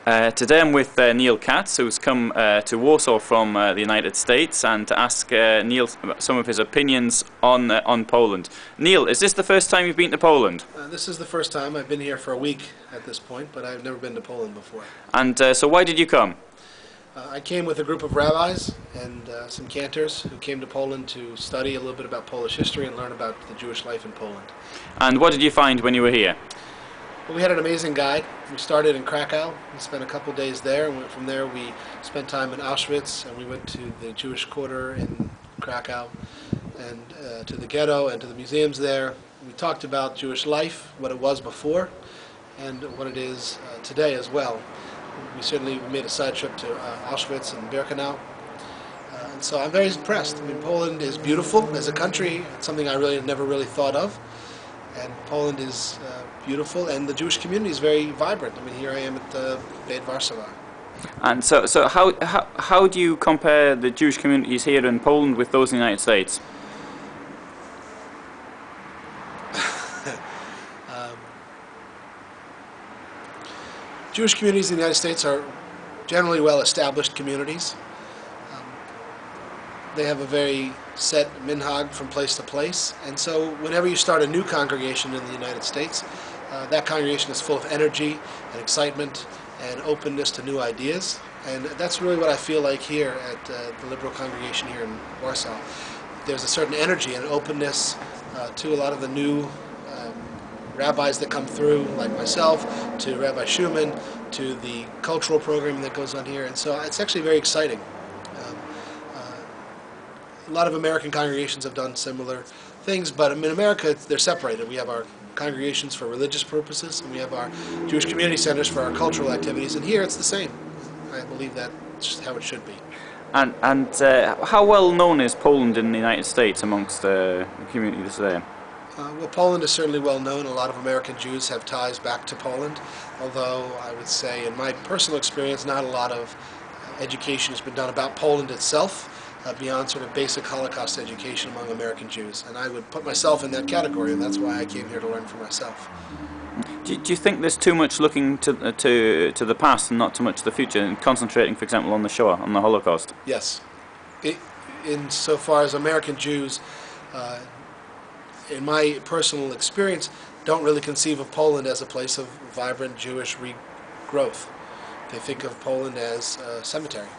Today I'm with Neil Katz, who's come to Warsaw from the United States, and to ask Neil some of his opinions on Poland. Neil, is this the first time you've been to Poland? This is the first time. I've been here for a week at this point, but I've never been to Poland before. And so why did you come? I came with a group of rabbis and some cantors who came to Poland to study a little bit about Polish history and learn about the Jewish life in Poland. And what did you find when you were here? Well, we had an amazing guide. We started in Krakow. We spent a couple days there, and from there we spent time in Auschwitz, and we went to the Jewish quarter in Krakow, and to the ghetto and to the museums there. We talked about Jewish life, what it was before, and what it is today as well. We certainly made a side trip to Auschwitz and Birkenau, and so I'm very impressed. I mean, Poland is beautiful as a country. It's something I really never really thought of. And Poland is beautiful, and the Jewish community is very vibrant. I mean, here I am at the Beit Warsaw. And so how do you compare the Jewish communities here in Poland with those in the United States? Jewish communities in the United States are generally well-established communities. They have a very set minhag from place to place, and so whenever you start a new congregation in the United States, that congregation is full of energy and excitement and openness to new ideas, and that's really what I feel like here at the liberal congregation here in Warsaw. There's a certain energy and openness to a lot of the new rabbis that come through, like myself, to Rabbi Schumann, to the cultural programming that goes on here, and so it's actually very exciting. A lot of American congregations have done similar things, but in America they're separated. We have our congregations for religious purposes, and we have our Jewish community centers for our cultural activities, and here it's the same. I believe that's just how it should be. And how well known is Poland in the United States amongst the communities there? Well, Poland is certainly well known. A lot of American Jews have ties back to Poland, although I would say in my personal experience not a lot of education has been done about Poland itself. Beyond sort of basic Holocaust education among American Jews, and I would put myself in that category, and that's why I came here to learn for myself. Do you think there's too much looking to the past and not too much to the future, and concentrating, for example, on the Shoah, on the Holocaust? Yes. Insofar as American Jews, in my personal experience, don't really conceive of Poland as a place of vibrant Jewish regrowth. They think of Poland as a cemetery.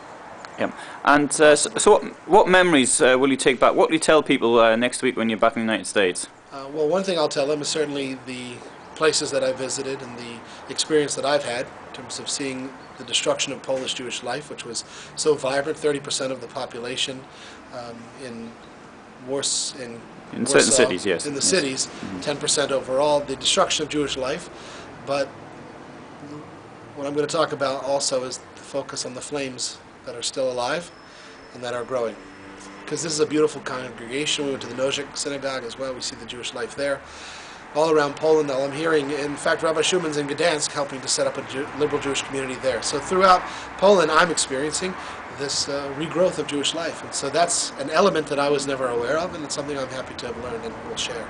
Yeah. And so what memories will you take back? What will you tell people next week when you're back in the United States? Well, one thing I'll tell them is certainly the places that I visited and the experience that I've had in terms of seeing the destruction of Polish Jewish life, which was so vibrant. 30% of the population in Warsaw, certain cities, yes. In the cities, 10% overall, the destruction of Jewish life. But what I'm going to talk about also is the focus on the flames that are still alive and that are growing. Because this is a beautiful congregation. We went to the Nozick synagogue as well. We see the Jewish life there. All around Poland, I'm hearing, in fact, Rabbi Schumann's in Gdansk helping to set up a liberal Jewish community there. So throughout Poland, I'm experiencing this regrowth of Jewish life. And so that's an element that I was never aware of, and it's something I'm happy to have learned and will share.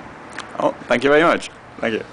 Oh, thank you very much. Thank you.